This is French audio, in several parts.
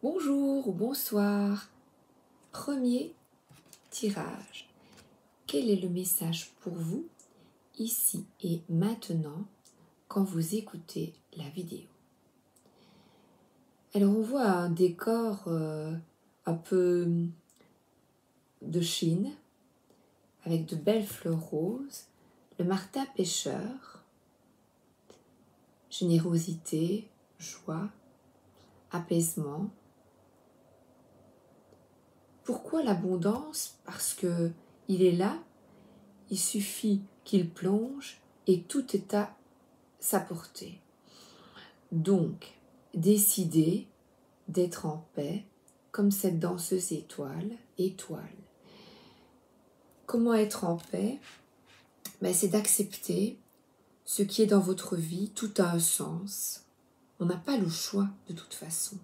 Bonjour ou bonsoir. Premier tirage. Quel est le message pour vous, ici et maintenant, quand vous écoutez la vidéo? Alors on voit un décor un peu de Chine, avec de belles fleurs roses, le martin pêcheur, générosité, joie, apaisement. Pourquoi l'abondance? Parce que il est là, il suffit qu'il plonge et tout est à sa portée. Donc, décidez d'être en paix comme cette danseuse étoile. Comment être en paix? C'est d'accepter ce qui est dans votre vie, tout a un sens. On n'a pas le choix de toute façon.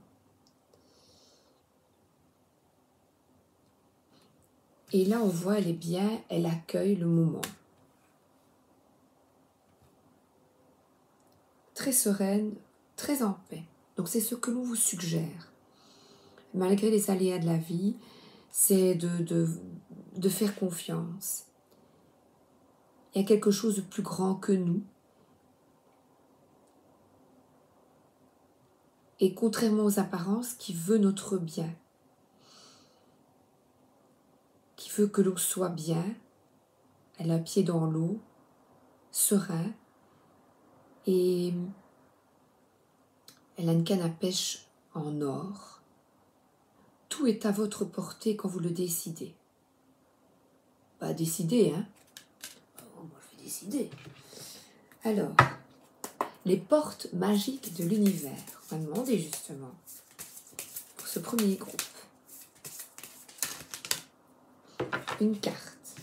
Et là, on voit, elle est bien, elle accueille le moment. Très sereine, très en paix. Donc c'est ce que l'on vous suggère. Malgré les aléas de la vie, c'est de faire confiance. Il y a quelque chose de plus grand que nous. Et contrairement aux apparences, qui veut notre bien. Qui veut que l'on soit bien. Elle a un pied dans l'eau, serein. Et elle a une canne à pêche en or. Tout est à votre portée quand vous le décidez. Pas décider, hein? Oh, moi je vais décider. Alors, les portes magiques de l'univers. On va demander justement pour ce premier groupe. Une carte.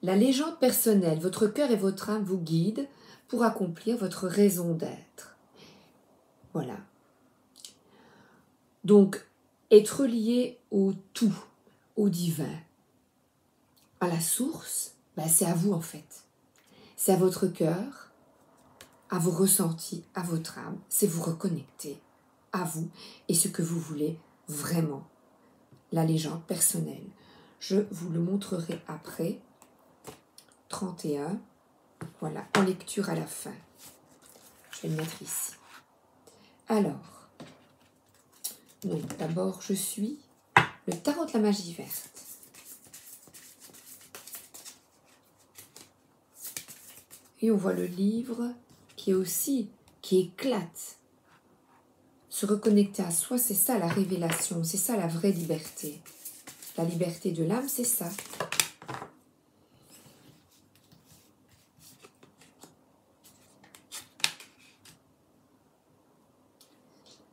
La légende personnelle, votre cœur et votre âme vous guident pour accomplir votre raison d'être. Voilà. Donc, être lié au tout, au divin, à la source, c'est à vous en fait. C'est à votre cœur, à vos ressentis, à votre âme. C'est vous reconnecter à vous et ce que vous voulez vraiment. La légende personnelle. Je vous le montrerai après. 31. Voilà, en lecture à la fin. Je vais le mettre ici. Alors, donc d'abord, je suis le tarot de la magie verte. Et on voit le livre qui éclate. Se reconnecter à soi, c'est ça la révélation, c'est ça la vraie liberté. La liberté de l'âme, c'est ça.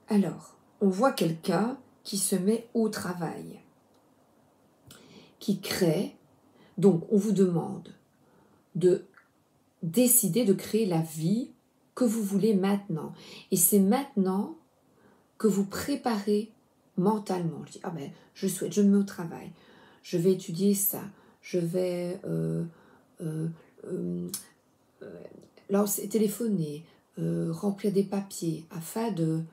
Alors, on voit quelqu'un qui se met au travail, qui crée. Donc, on vous demande de décider de créer la vie que vous voulez maintenant. Et c'est maintenant que vous préparez mentalement. Je dis, je me mets au travail, je vais étudier ça, je vais téléphoner, remplir des papiers, afin de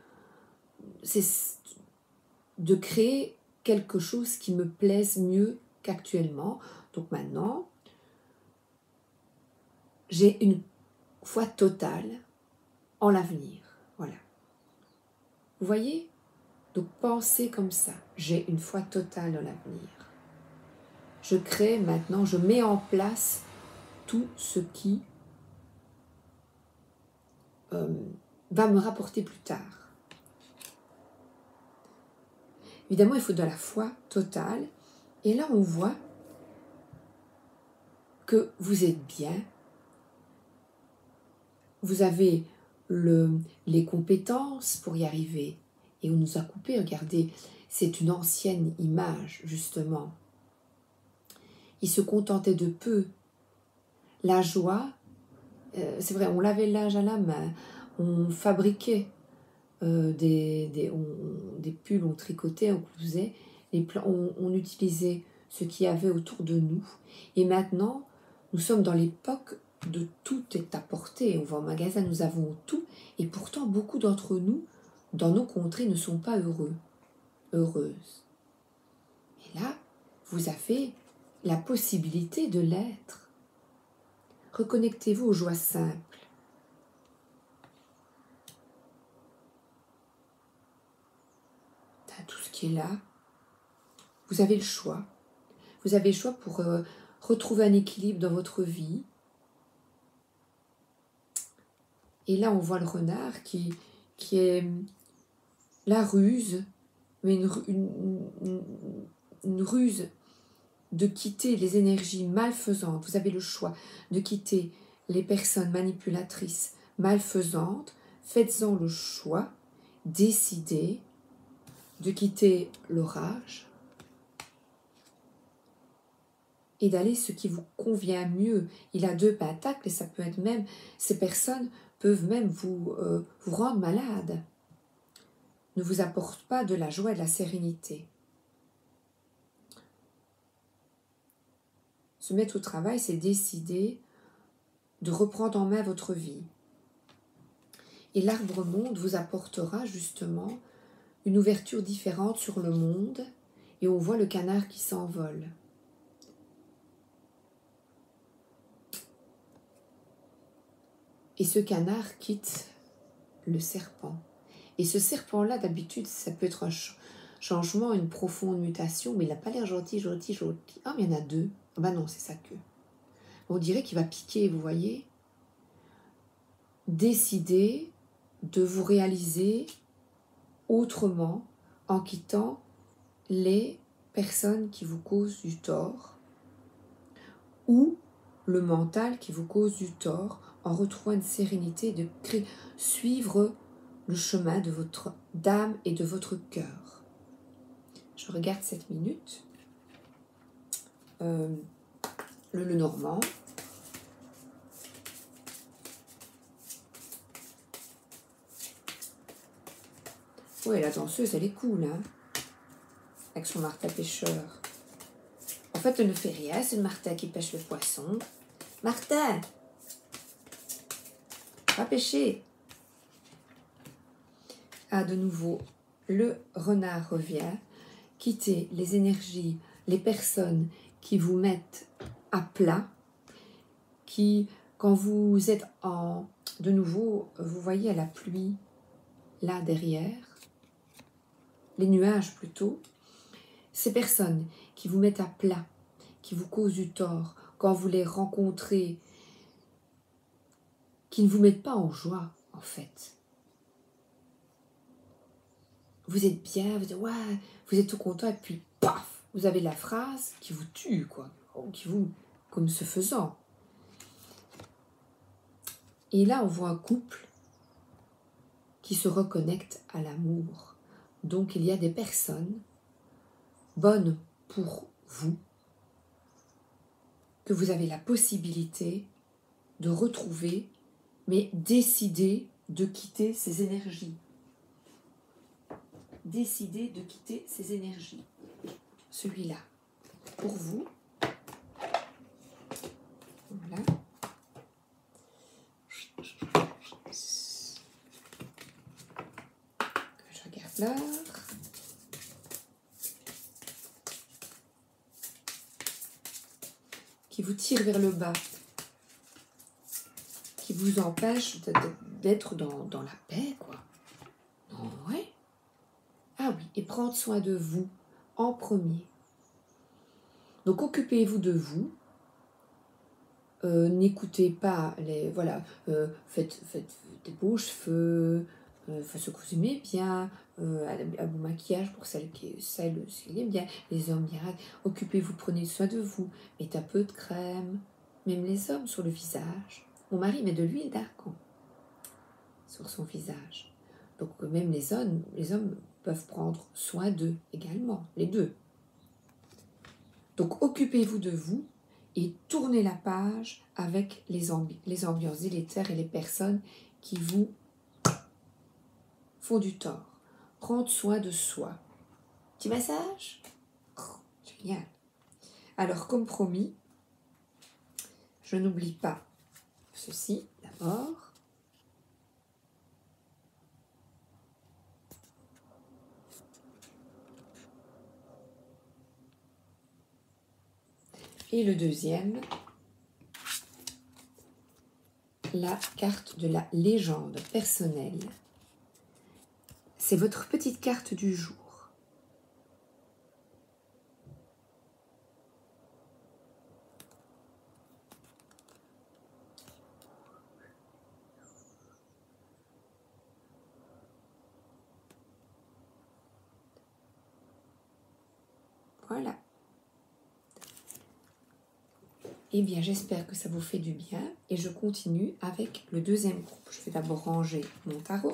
créer quelque chose qui me plaise mieux qu'actuellement. Donc maintenant, j'ai une foi totale en l'avenir. Voilà. Vous voyez? Donc pensez comme ça. J'ai une foi totale en l'avenir. Je crée maintenant, je mets en place tout ce qui va me rapporter plus tard. Évidemment, il faut de la foi totale. Et là, on voit que vous êtes bien. Vous avez les compétences pour y arriver. Et on nous a coupé, regardez, c'est une ancienne image, justement. Il se contentait de peu. La joie, c'est vrai, on lavait le linge à la main, on fabriquait des pulls, on tricotait, on cousait, on utilisait ce qu'il y avait autour de nous. Et maintenant, nous sommes dans l'époque de tout est à portée. On va au magasin, nous avons tout. Et pourtant, beaucoup d'entre nous dans nos contrées, ne sont pas heureux, heureuses. Et là, vous avez la possibilité de l'être. Reconnectez-vous aux joies simples. Tout ce qui est là, vous avez le choix. Vous avez le choix pour retrouver un équilibre dans votre vie. Et là, on voit le renard qui est la ruse, mais une ruse de quitter les énergies malfaisantes. Vous avez le choix de quitter les personnes manipulatrices malfaisantes. Faites-en le choix, décidez de quitter l'orage et d'aller ce qui vous convient mieux. Il a 2 pentacles et ça peut être même, ces personnes peuvent même vous rendre malade, ne vous apportent pas de la joie et de la sérénité. Se mettre au travail, c'est décider de reprendre en main votre vie. Et l'arbre-monde vous apportera justement une ouverture différente sur le monde et on voit le canard qui s'envole. Et ce canard quitte le serpent. Et ce serpent-là, d'habitude, ça peut être un changement, une profonde mutation, mais il n'a pas l'air gentil. Ah, mais il y en a 2. Ah ben non, c'est sa queue. On dirait qu'il va piquer, vous voyez. Décidez de vous réaliser autrement en quittant les personnes qui vous causent du tort ou le mental qui vous cause du tort en retrouvant une sérénité de suivre le chemin de votre âme et de votre cœur. Je regarde cette minute. Le Normand. Ouais, la danseuse, elle est cool, hein, avec son martin pêcheur. En fait, elle ne fait rien, c'est le martin qui pêche le poisson. Martin, va pêcher. Ah, de nouveau, le renard revient. Quittez les énergies, les personnes qui vous mettent à plat, qui, quand vous êtes de nouveau, vous voyez la pluie, là derrière, les nuages plutôt, ces personnes qui vous mettent à plat, qui vous causent du tort, quand vous les rencontrez, qui ne vous mettent pas en joie, en fait. Vous êtes bien, vous dites, ouais, vous êtes tout content, et puis, paf, vous avez la phrase qui vous tue, quoi, qui vous, comme ce faisant. Et là, on voit un couple qui se reconnecte à l'amour. Donc, il y a des personnes bonnes pour vous, que vous avez la possibilité de retrouver, mais décidez de quitter ces énergies. Décidez de quitter ces énergies. Celui-là, pour vous. Voilà. Je regarde l'heure. Qui vous tire vers le bas, qui vous empêche d'être dans la paix, quoi. Ouais. Ah oui, et prendre soin de vous en premier. Donc occupez-vous de vous. N'écoutez pas les... Voilà, faites des beaux cheveux, ce que vous aimez bien, un bon maquillage pour celle qui aime bien, les hommes bien. Occupez-vous, prenez soin de vous, mettez un peu de crème, même les hommes sur le visage. Mon mari met de l'huile d'argan sur son visage. Donc même les hommes peuvent prendre soin d'eux également, les deux. Donc occupez-vous de vous et tournez la page avec les ambiances délétères et les personnes qui vous font du tort. Prendre soin de soi. Petit massage? Oh, génial. Alors, comme promis, je n'oublie pas ceci d'abord. Et le deuxième, la carte de la légende personnelle. C'est votre petite carte du jour. Voilà. Eh bien, j'espère que ça vous fait du bien et je continue avec le deuxième groupe. Je vais d'abord ranger mon tarot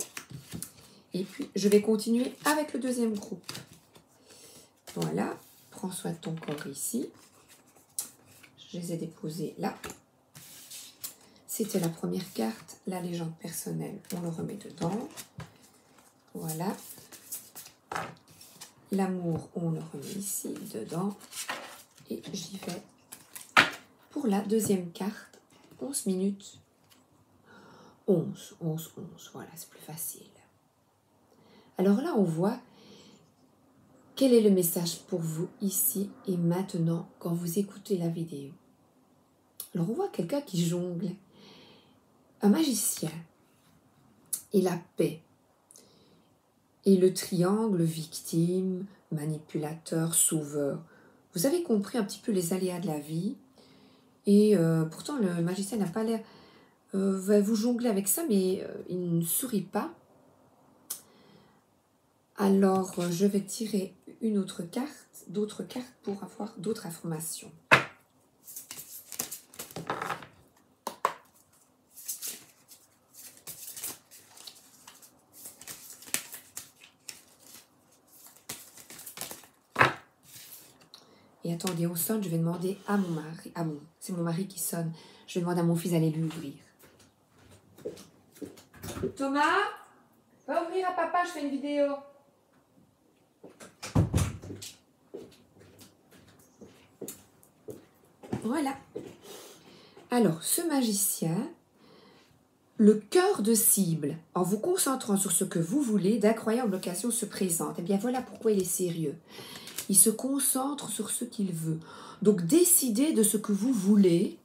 et puis je vais continuer avec le deuxième groupe. Voilà, prends soin de ton corps ici. Je les ai déposés là. C'était la première carte, la légende personnelle. On le remet dedans. Voilà. L'amour, on le remet ici, dedans. Et j'y vais pour la deuxième carte. 11 minutes. 11. Voilà, c'est plus facile. Alors là, on voit quel est le message pour vous ici et maintenant quand vous écoutez la vidéo. Alors, on voit quelqu'un qui jongle. Un magicien. Et la paix. Et le triangle victime, manipulateur, sauveur. Vous avez compris un petit peu les aléas de la vie. Et pourtant, le magicien n'a pas l'air... va vous jongler avec ça, mais il ne sourit pas. Alors, je vais tirer une autre carte, d'autres cartes pour avoir d'autres informations. Et attendez, on sonne, je vais demander à mon mari. C'est mon mari qui sonne. Je vais demander à mon fils d'aller lui ouvrir. Thomas, va ouvrir à papa, je fais une vidéo. Voilà. Alors, ce magicien, le cœur de cible, en vous concentrant sur ce que vous voulez, d'incroyables occasions se présentent. Eh bien, voilà pourquoi il est sérieux. Il se concentre sur ce qu'il veut. Donc, décidez de ce que vous voulez,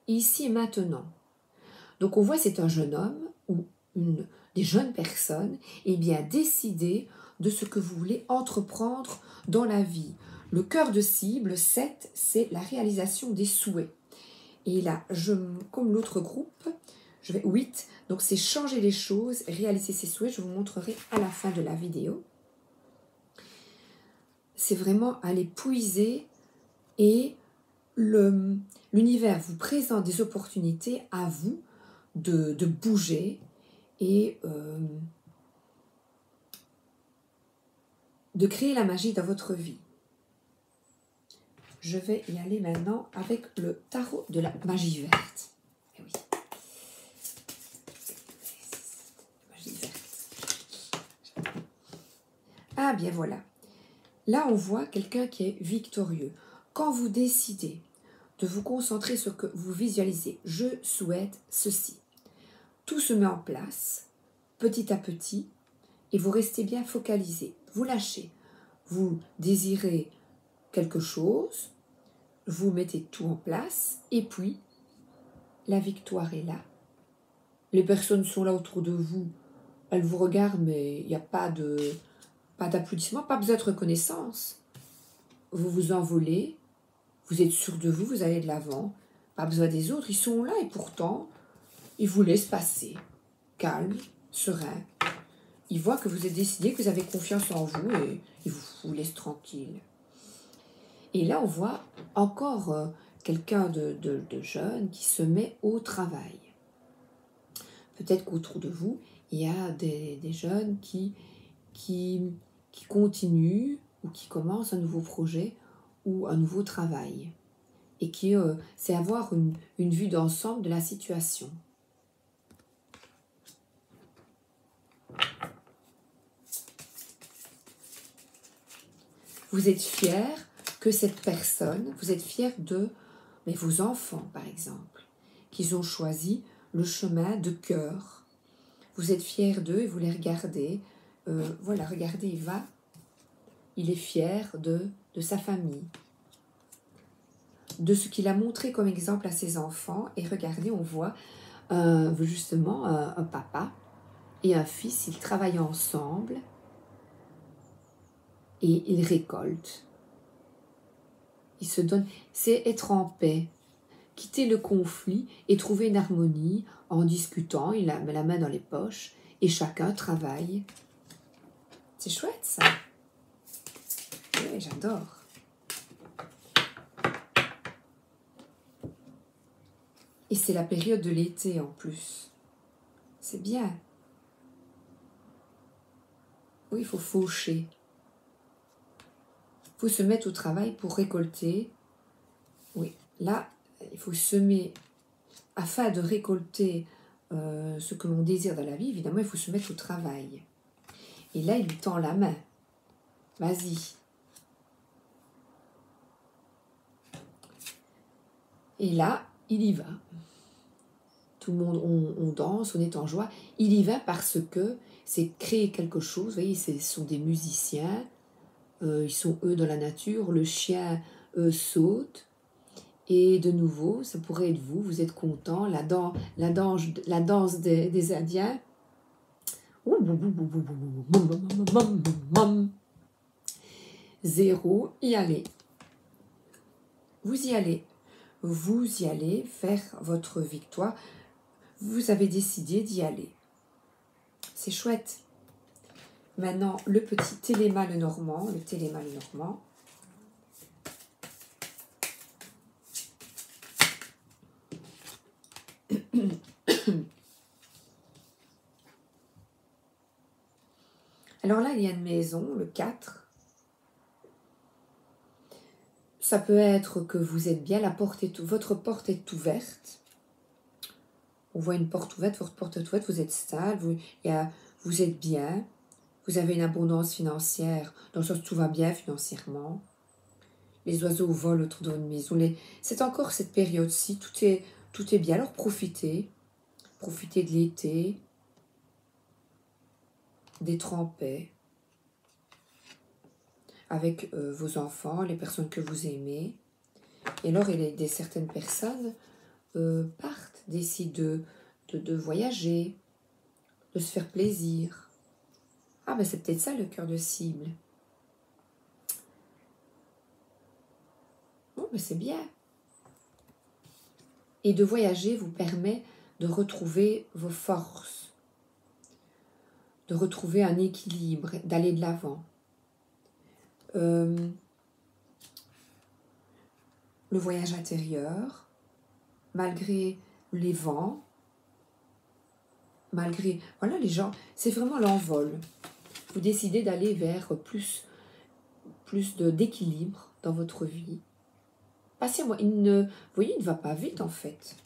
ici et maintenant. Donc, on voit c'est un jeune homme ou des jeunes personnes. Eh bien, décidez de ce que vous voulez entreprendre dans la vie. Le cœur de cible, 7, c'est la réalisation des souhaits. Et là, comme l'autre groupe, je vais 8. Donc, c'est changer les choses, réaliser ses souhaits. Je vous montrerai à la fin de la vidéo. C'est vraiment aller puiser et l'univers vous présente des opportunités à vous de bouger et de créer la magie dans votre vie. Je vais y aller maintenant avec le tarot de la magie verte. Eh oui. Magie verte. Ah bien voilà. Là, on voit quelqu'un qui est victorieux. Quand vous décidez de vous concentrer sur ce que vous visualisez, je souhaite ceci. Tout se met en place, petit à petit, et vous restez bien focalisé. Vous lâchez. Vous désirez quelque chose, vous mettez tout en place, et puis, la victoire est là. Les personnes sont là autour de vous, elles vous regardent, mais il n'y a pas d'applaudissements, pas besoin de reconnaissance. Vous vous envolez, vous êtes sûr de vous, vous allez de l'avant, pas besoin des autres, ils sont là et pourtant, ils vous laissent passer, calme, serein. Ils voient que vous avez décidé, que vous avez confiance en vous et ils vous laissent tranquille. Et là, on voit encore quelqu'un de jeune qui se met au travail. Peut-être qu'autour de vous, il y a des jeunes qui continuent ou qui commencent un nouveau projet ou un nouveau travail. Et qui, c'est avoir une vue d'ensemble de la situation. Vous êtes fier que cette personne, vous êtes fier de vos enfants, par exemple, qu'ils ont choisi le chemin de cœur. Vous êtes fier d'eux et vous les regardez. Voilà, regardez, il est fier de sa famille. de ce qu'il a montré comme exemple à ses enfants. Et regardez, on voit justement un papa et un fils, ils travaillent ensemble et ils récoltent. Ils se donnent, c'est être en paix, quitter le conflit et trouver une harmonie en discutant, il met la main dans les poches et chacun travaille. C'est chouette ça. Oui, j'adore. Et c'est la période de l'été en plus. C'est bien. Oui, il faut faucher. Il faut se mettre au travail pour récolter. Oui, là, il faut semer. Afin de récolter ce que l'on désire dans la vie, évidemment, il faut se mettre au travail. Et là, il lui tend la main. Vas-y. Et là, il y va. Tout le monde, on danse, on est en joie. Il y va parce que c'est créer quelque chose. Vous voyez, ce sont des musiciens. Ils sont, eux, dans la nature. Le chien saute. Et de nouveau, ça pourrait être vous. Vous êtes content. La danse des Indiens. Zéro, y aller. Vous y allez. Vous y allez faire votre victoire. Vous avez décidé d'y aller. C'est chouette. Maintenant, le petit Téléma le Normand. Le Téléma le Normand. Alors là, il y a une maison, le 4. Ça peut être que vous êtes bien, votre porte est ouverte. On voit une porte ouverte, votre porte est ouverte, vous êtes stable, vous êtes bien. Vous avez une abondance financière, dans le sens où tout va bien financièrement. Les oiseaux volent autour de votre maison. C'est encore cette période-ci, tout est bien. Alors profitez de l'été, d'être en paix avec vos enfants, les personnes que vous aimez. Et alors, certaines personnes partent, décident de voyager, de se faire plaisir. Ah ben c'est peut-être ça le cœur de cible. Bon, ben c'est bien. Et de voyager vous permet de retrouver vos forces, de retrouver un équilibre, d'aller de l'avant. Le voyage intérieur, malgré les vents, malgré... Voilà, les gens, c'est vraiment l'envol. Vous décidez d'aller vers plus d'équilibre dans votre vie. Passez-moi, vous voyez, il ne va pas vite en fait.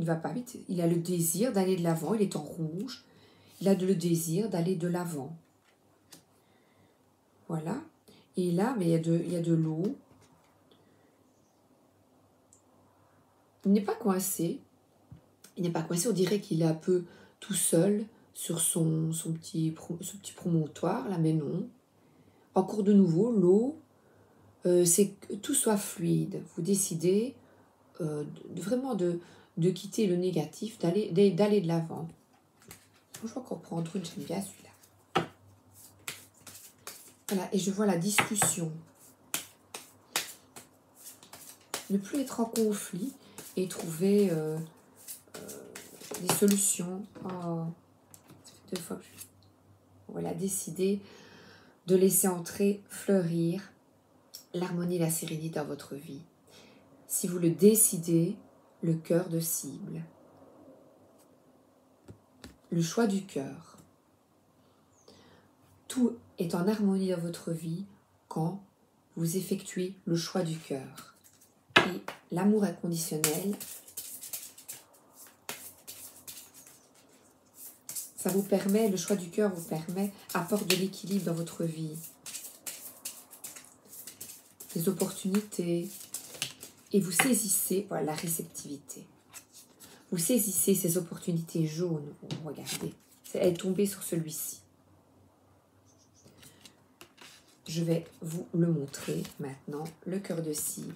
Il ne va pas vite. Il a le désir d'aller de l'avant, il est en rouge. Il a le désir d'aller de l'avant. Voilà. Et là, mais il y a de l'eau. Il n'est pas coincé. Il n'est pas coincé. On dirait qu'il est un peu tout seul sur son petit promontoire, là, mais non. Encore de nouveau, l'eau, c'est que tout soit fluide. Vous décidez vraiment de quitter le négatif, d'aller de l'avant. Je vais encore prendre une, j'aime bien celui-là. Voilà, et je vois la discussion. Ne plus être en conflit et trouver des solutions. Oh, ça fait 2 fois que voilà, décider de laisser entrer, fleurir l'harmonie et la sérénité dans votre vie. Si vous le décidez, le cœur de cible. Le choix du cœur. Tout est en harmonie dans votre vie quand vous effectuez le choix du cœur. Et l'amour inconditionnel, ça vous permet, le choix du cœur vous permet, apporte de l'équilibre dans votre vie. Des opportunités. Et vous saisissez, voilà, la réceptivité. Vous saisissez ces opportunités jaunes. Regardez, elle est tombée sur celui-ci. Je vais vous le montrer maintenant, le cœur de cible.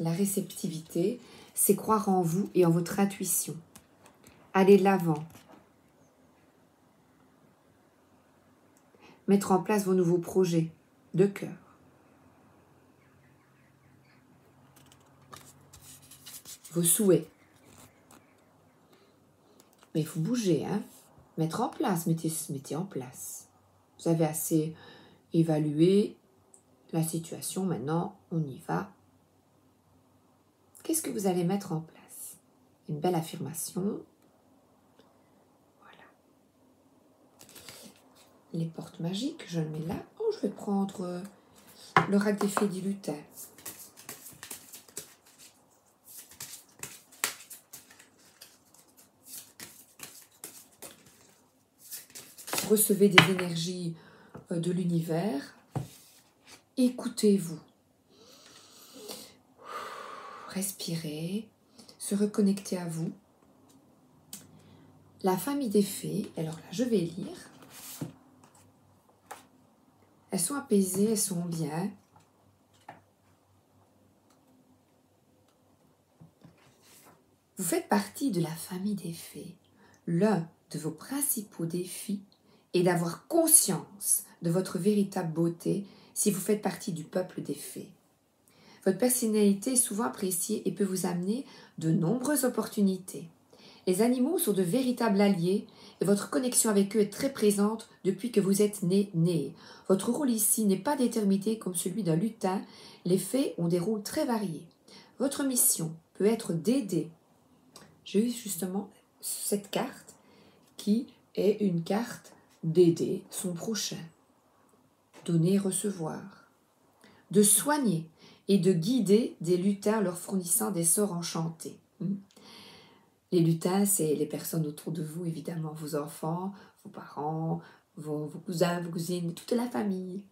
La réceptivité, c'est croire en vous et en votre intuition. Aller de l'avant. Mettre en place vos nouveaux projets de cœur. Vos souhaits. Mais il faut bouger, hein. Mettre en place, mettez en place. Vous avez assez évalué la situation, maintenant on y va. Qu'est-ce que vous allez mettre en place? Une belle affirmation. Voilà. Les portes magiques, je le mets là. Oh, je vais prendre l'oracle des fées du lutin. Recevez des énergies de l'univers. Écoutez-vous. Respirez. Se reconnecter à vous. La famille des fées. Alors là, je vais lire. Elles sont apaisées, elles sont bien. Vous faites partie de la famille des fées. L'un de vos principaux défis est d'avoir conscience de votre véritable beauté si vous faites partie du peuple des fées. Votre personnalité est souvent appréciée et peut vous amener de nombreuses opportunités. Les animaux sont de véritables alliés et votre connexion avec eux est très présente depuis que vous êtes né. Votre rôle ici n'est pas déterminé comme celui d'un lutin. Les fées ont des rôles très variés. Votre mission peut être d'aider. J'ai eu justement cette carte qui est une carte d'aider son prochain, donner et recevoir, de soigner et de guider des lutins leur fournissant des sorts enchantés. Les lutins, c'est les personnes autour de vous, évidemment, vos enfants, vos parents, vos cousins, vos cousines, toute la famille.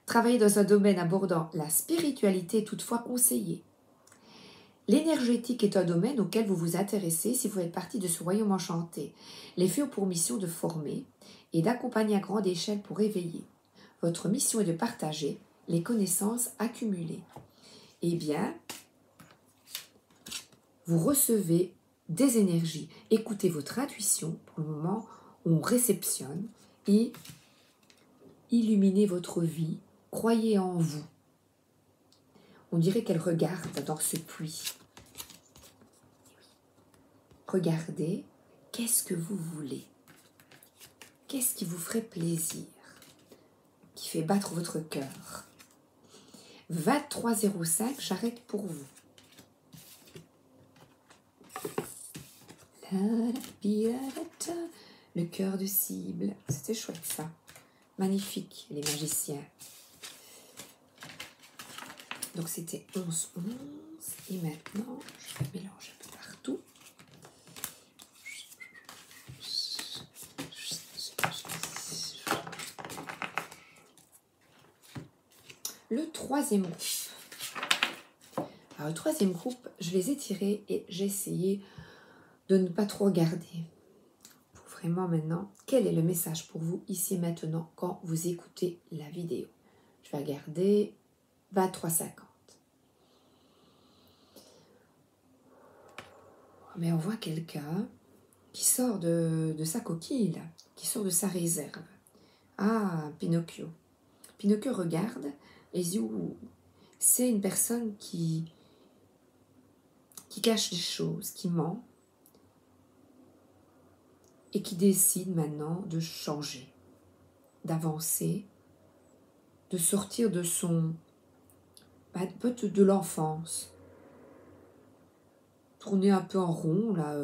Travailler dans un domaine abordant la spiritualité est toutefois conseillé. L'énergétique est un domaine auquel vous vous intéressez si vous faites partie de ce royaume enchanté. Les fées ont pour mission de former et d'accompagner à grande échelle pour éveiller. Votre mission est de partager les connaissances accumulées. Eh bien, vous recevez des énergies. Écoutez votre intuition. Pour le moment, on réceptionne et illuminez votre vie. Croyez en vous. On dirait qu'elle regarde dans ce puits. Regardez, qu'est-ce que vous voulez? Qu'est-ce qui vous ferait plaisir? Qui fait battre votre cœur? 23,05, j'arrête pour vous. Le cœur de cible. C'était chouette ça. Magnifique, les magiciens. Donc c'était 11, 11. Et maintenant, je vais mélanger un peu partout. Le troisième groupe. Alors le troisième groupe, je les ai tirés et j'ai essayé de ne pas trop regarder. Pour vraiment maintenant, quel est le message pour vous ici et maintenant quand vous écoutez la vidéo? Je vais regarder 23,50. Mais on voit quelqu'un qui sort de sa coquille, là, qui sort de sa réserve. Ah, Pinocchio. Pinocchio regarde, les yeux, c'est une personne qui cache des choses, qui ment, et qui décide maintenant de changer, d'avancer, de sortir de son, peut-être de l'enfance, tourner un peu en rond là,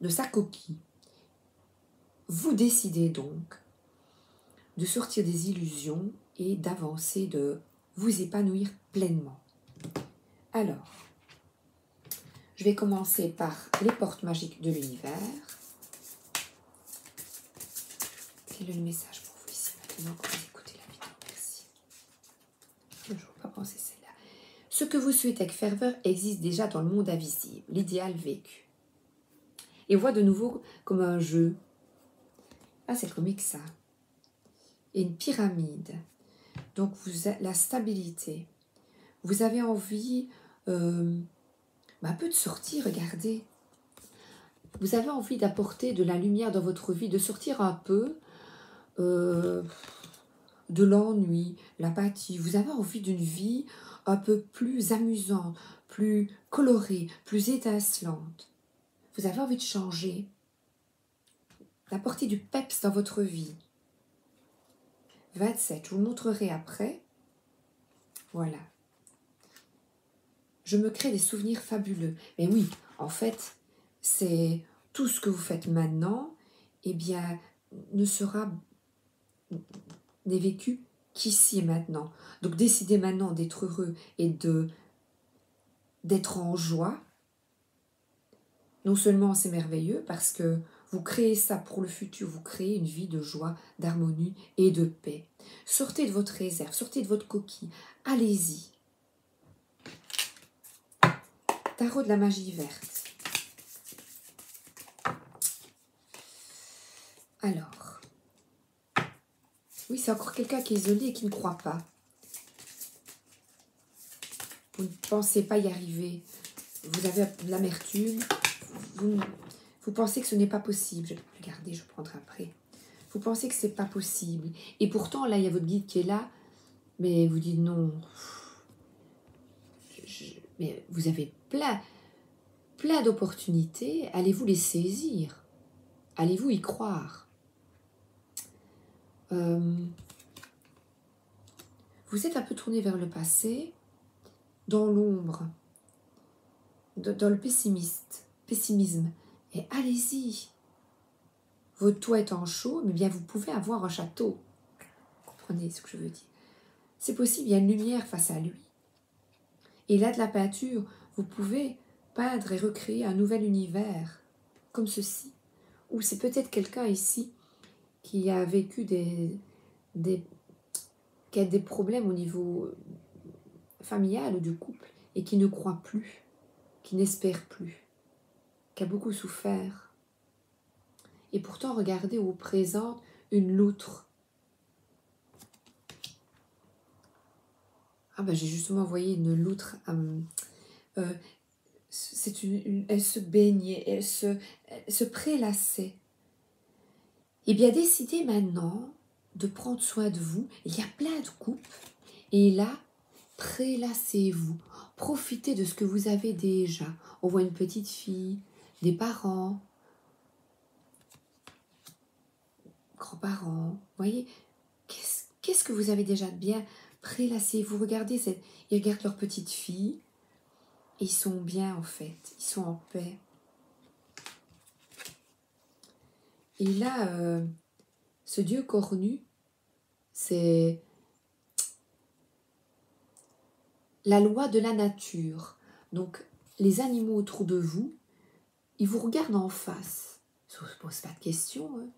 de sa coquille. Vous décidez donc de sortir des illusions et d'avancer, de vous épanouir pleinement. Alors, je vais commencer par les portes magiques de l'univers. Quel est le message pour vous ici maintenant quand vous écoutez la vidéo? Merci. Je ne vais pas penser celle-là. Ce que vous souhaitez avec ferveur existe déjà dans le monde invisible, l'idéal vécu. Et on voit de nouveau comme un jeu. Ah, c'est comique ça. Et une pyramide. Donc, la stabilité. Vous avez envie un peu de sortir, regardez. Vous avez envie d'apporter de la lumière dans votre vie, de sortir un peu de l'ennui, l'apathie. Vous avez envie d'une vie un peu plus amusante, plus colorée, plus étincelante. Vous avez envie de changer, d'apporter du peps dans votre vie. 27, je vous montrerai après. Voilà. Je me crée des souvenirs fabuleux. Mais oui, en fait, c'est tout ce que vous faites maintenant, eh bien, n'est vécu qu'ici et maintenant. Donc, décidez maintenant d'être heureux et d'être en joie. Non seulement c'est merveilleux parce que vous créez ça pour le futur, vous créez une vie de joie, d'harmonie et de paix. Sortez de votre réserve, sortez de votre coquille, allez-y. Tarot de la magie verte. Alors, oui, c'est encore quelqu'un qui est isolé et qui ne croit pas. Vous ne pensez pas y arriver. Vous avez de l'amertume. Vous pensez que ce n'est pas possible. Regardez, je prendrai après. Vous pensez que ce n'est pas possible. Et pourtant, là, il y a votre guide qui est là. Mais vous dites non. Mais vous avez plein d'opportunités. Allez-vous les saisir? Allez-vous y croire? Vous êtes un peu tourné vers le passé, dans l'ombre, dans le pessimisme. Et allez-y. Votre toit est en chaud, mais bien vous pouvez avoir un château. Vous comprenez ce que je veux dire? C'est possible, il y a une lumière face à lui. Et là, de la peinture, vous pouvez peindre et recréer un nouvel univers, comme ceci. Ou c'est peut-être quelqu'un ici qui a vécu qui a des problèmes au niveau familial ou du couple et qui ne croit plus, qui n'espère plus, qui a beaucoup souffert. Et pourtant, regardez, on vous présente une loutre. Ah ben, j'ai justement envoyé une loutre. Elle se baignait, elle se prélassait. Eh bien, décidez maintenant de prendre soin de vous. Il y a plein de couples. Et là, prélassez-vous. Profitez de ce que vous avez déjà. On voit une petite fille, des parents, grands-parents. Vous voyez, qu'est-ce que vous avez déjà de bien? Prélassez-vous. Regardez, ils regardent leur petite fille. Et ils sont bien, en fait. Ils sont en paix. Et là, ce Dieu cornu, c'est la loi de la nature. Donc, les animaux autour de vous, ils vous regardent en face. Ils ne se posent pas de questions. Hein.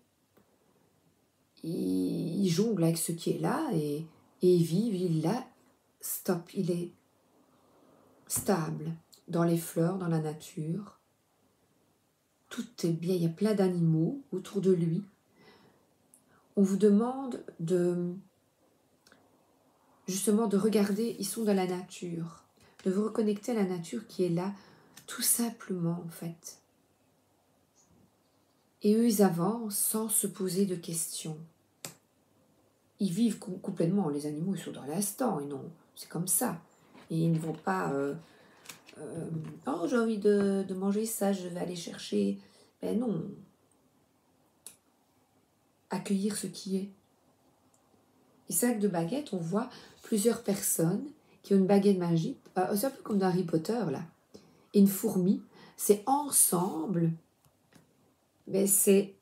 Ils jonglent avec ce qui est là et ils vivent. Il est là, stop, il est stable dans les fleurs, dans la nature. Tout est bien, il y a plein d'animaux autour de lui. On vous demande justement de regarder, ils sont dans la nature, de vous reconnecter à la nature qui est là, tout simplement en fait. Et eux, ils avancent sans se poser de questions. Ils vivent complètement, les animaux, ils sont dans l'instant, c'est comme ça. Et ils ne vont pas, oh j'ai envie de manger ça, je vais aller chercher. Ben non. Accueillir ce qui est. Et sac de baguette, on voit plusieurs personnes qui ont une baguette magique. C'est un peu comme dans Harry Potter, là. Et une fourmi, c'est ensemble. Mais c'est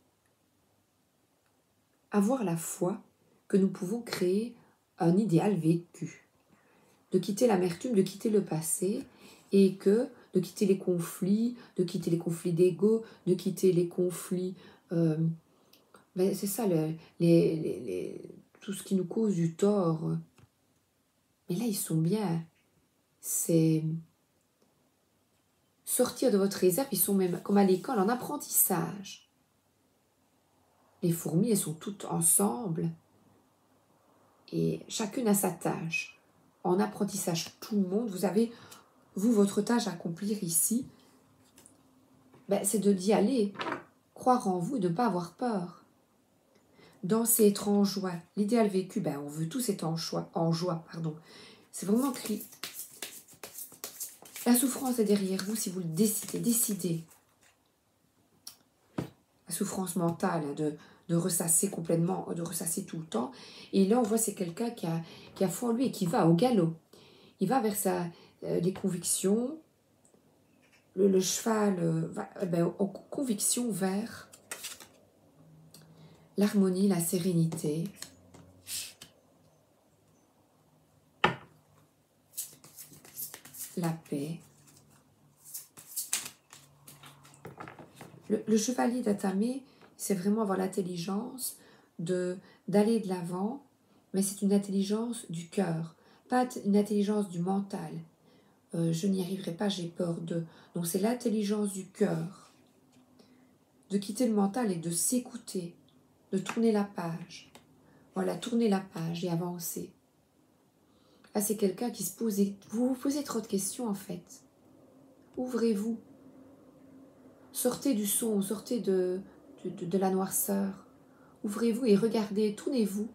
avoir la foi que nous pouvons créer un idéal vécu. De quitter l'amertume, de quitter le passé et de quitter les conflits d'ego, de quitter les conflits... c'est ça, tout ce qui nous cause du tort. Mais là, ils sont bien. C'est sortir de votre réserve. Ils sont même, comme à l'école, en apprentissage. Les fourmis, elles sont toutes ensemble. Et chacune a sa tâche. En apprentissage, tout le monde, vous avez vous, votre tâche à accomplir ici, ben, c'est d'y aller, croire en vous et de ne pas avoir peur. Danser, être en joie. L'idéal vécu, ben, on veut tous être en joie. C'est vraiment écrit. La souffrance est derrière vous si vous le décidez. Décidez. La souffrance mentale, hein, de ressasser complètement, de ressasser tout le temps. Et là, on voit c'est quelqu'un qui a foi en lui et qui va au galop. Il va vers les convictions. Le cheval va en conviction vers l'harmonie, la sérénité. La paix. Le chevalier d'Atamé, c'est vraiment avoir l'intelligence d'aller de l'avant, mais c'est une intelligence du cœur, pas une intelligence du mental. Je n'y arriverai pas, j'ai peur de... Donc c'est l'intelligence du cœur, de quitter le mental et de s'écouter, de tourner la page. Voilà, tourner la page et avancer. Là, c'est quelqu'un qui se pose... Vous vous posez trop de questions, en fait. Ouvrez-vous. Sortez du son, sortez de la noirceur. Ouvrez-vous et regardez, tournez-vous.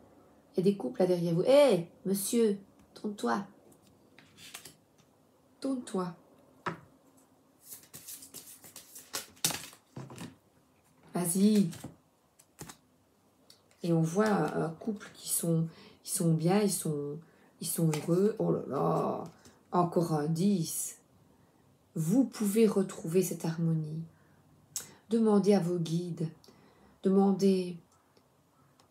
Il y a des couples là derrière vous. Hé, monsieur, tourne-toi. Tourne-toi. Vas-y. Et on voit un couple qui sont bien, ils sont heureux. Oh là là, encore un 10. Vous pouvez retrouver cette harmonie. Demandez à vos guides. Demandez.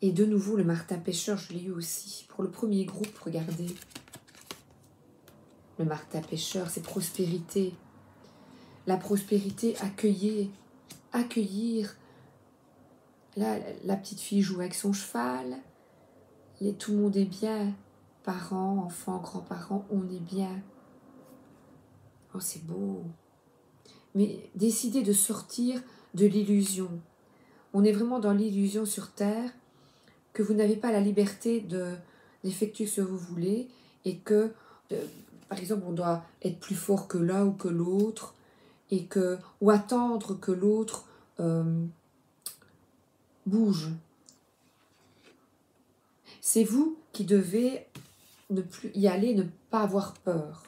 Et de nouveau, le Martin Pêcheur, je l'ai eu aussi. Pour le premier groupe, regardez. Le Martin Pêcheur, c'est prospérité. La prospérité, accueillir. Là, la petite fille joue avec son cheval. Tout le monde est bien. Parents, enfants, grands-parents, on est bien. Oh, c'est beau. Mais décidez de sortir de l'illusion. On est vraiment dans l'illusion sur Terre, que vous n'avez pas la liberté d'effectuer ce que vous voulez et que, par exemple, on doit être plus fort que l'un ou que l'autre ou attendre que l'autre bouge. C'est vous qui devez ne plus y aller, ne pas avoir peur.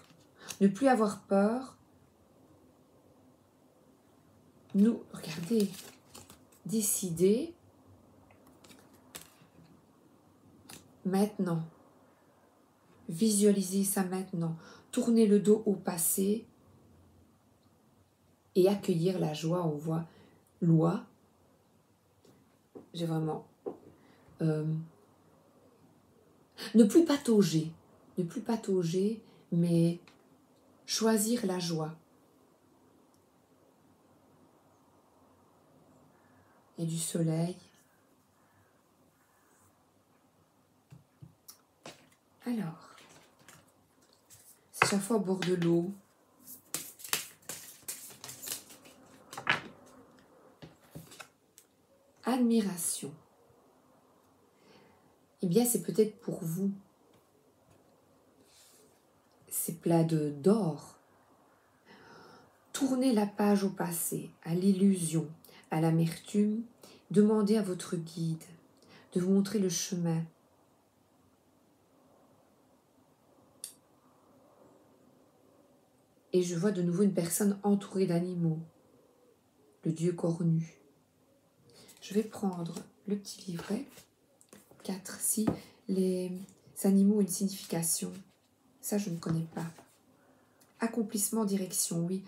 Ne plus avoir peur. Nous, regardez, décidez maintenant. Visualisez ça maintenant. Tournez le dos au passé et accueillir la joie. On voit loi. J'ai vraiment... ne plus patauger. Ne plus patauger, mais choisir la joie. Et du soleil. Alors, c'est chaque fois au bord de l'eau. Admiration. Eh bien, c'est peut-être pour vous. C'est plat d'or. Tournez la page au passé, à l'illusion, à l'amertume. Demandez à votre guide de vous montrer le chemin. Et je vois de nouveau une personne entourée d'animaux. Le dieu cornu. Je vais prendre le petit livret. 4. Si les animaux ont une signification. Ça, je ne connais pas. Accomplissement, direction, oui.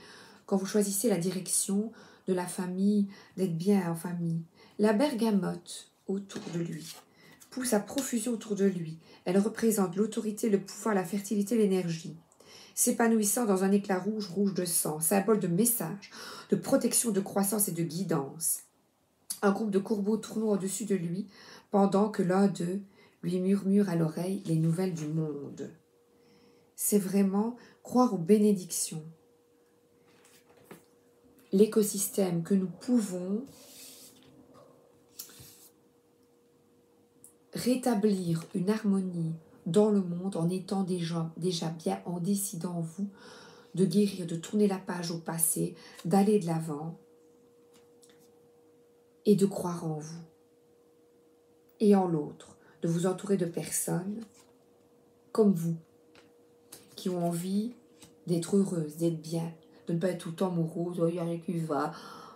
Quand vous choisissez la direction de la famille, d'être bien en famille. La bergamote autour de lui pousse à profusion autour de lui. Elle représente l'autorité, le pouvoir, la fertilité, l'énergie. S'épanouissant dans un éclat rouge, rouge de sang, symbole de message, de protection, de croissance et de guidance. Un groupe de corbeaux tournant au-dessus de lui, pendant que l'un d'eux lui murmure à l'oreille les nouvelles du monde. C'est vraiment croire aux bénédictions. L'écosystème que nous pouvons rétablir une harmonie dans le monde en étant déjà bien, en décidant vous de guérir, de tourner la page au passé, d'aller de l'avant et de croire en vous et en l'autre, de vous entourer de personnes comme vous, qui ont envie d'être heureuses, d'être bien, de ne pas être tout le temps morose, oh, il n'y a rien qui va,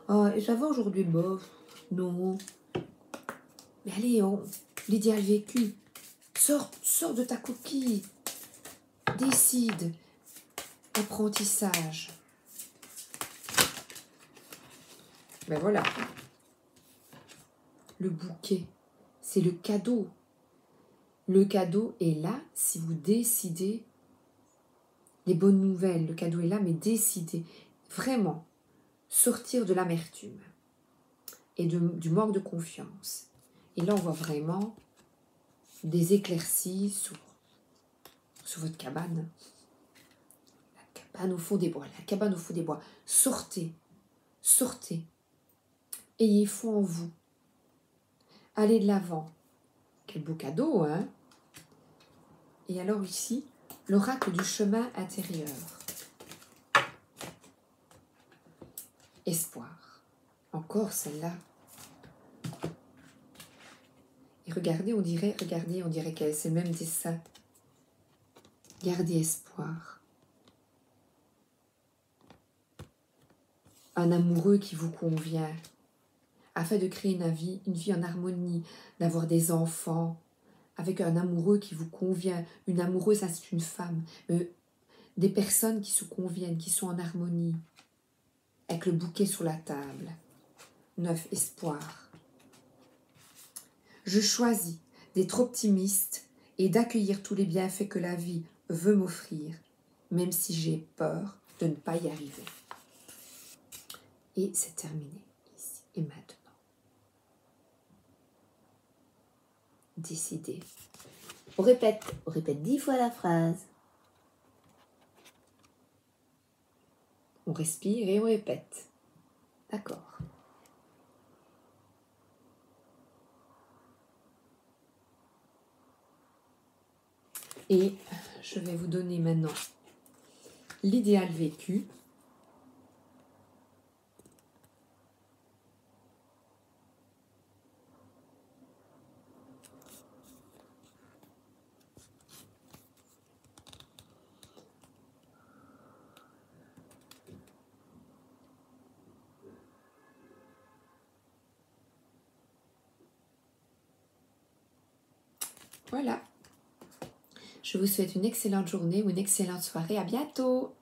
ah, ça va aujourd'hui, bof, non. Mais allez, l'idéal vécu, sors de ta coquille, décide, apprentissage. Ben voilà, le bouquet, c'est le cadeau. Le cadeau est là si vous décidez les bonnes nouvelles. Le cadeau est là, mais décidez vraiment sortir de l'amertume et du manque de confiance. Et là, on voit vraiment des éclaircies sur votre cabane. La cabane au fond des bois, la cabane au fond des bois. Sortez, sortez. Ayez foi en vous. Allez de l'avant. Quel beau cadeau, hein? Et alors ici, l'oracle du chemin intérieur. Espoir. Encore celle-là. Et regardez, on dirait que c'est même des saints. Gardez espoir. Un amoureux qui vous convient, afin de créer une vie en harmonie, d'avoir des enfants, avec un amoureux qui vous convient. Une amoureuse, ça c'est une femme. Des personnes qui se conviennent, qui sont en harmonie, avec le bouquet sur la table. 9, espoir. Je choisis d'être optimiste et d'accueillir tous les bienfaits que la vie veut m'offrir, même si j'ai peur de ne pas y arriver. Et c'est terminé ici et maintenant. Décidez. On répète 10 fois la phrase. On respire et on répète. D'accord. Et je vais vous donner maintenant l'idéal vécu. Voilà. Je vous souhaite une excellente journée ou une excellente soirée. À bientôt!